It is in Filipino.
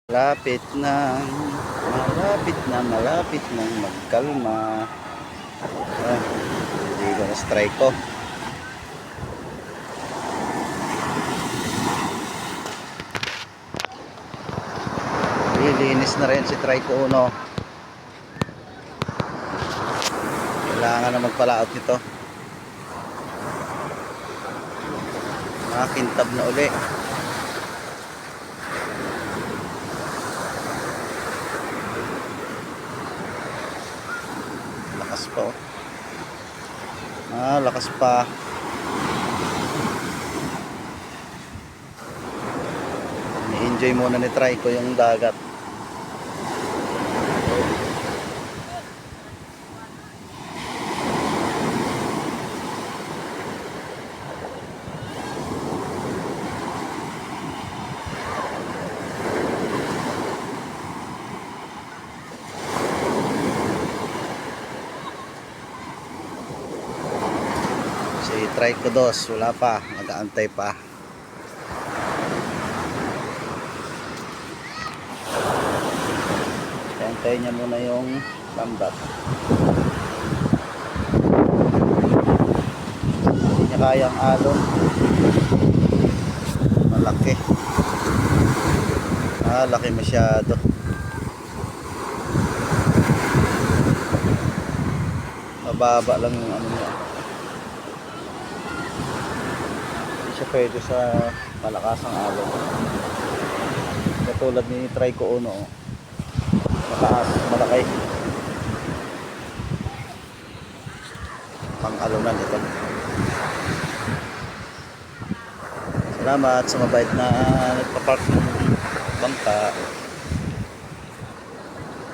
Malapit na magkalma. Hindi ko na strike ko. Lilinis na rin si Trico Uno. Kailangan na magpalaot nito. Makintab na uli. Lakas pa oh. Lakas pa. Ni-enjoy muna ni Trico yung dagat. Si Trico Dos wala pa, nag-aantay pa. Antayin niya muna yung lambat. Hindi niya kayang alon. Malaki. Laki masyado. Mababa lang yung ano niya. Hindi siya pwede sa malakasang alon. Katulad ni Trico Uno. Mataas, malaki. Pang-alunan ito. Salamat sa mabait na nagpa-park ng bangka.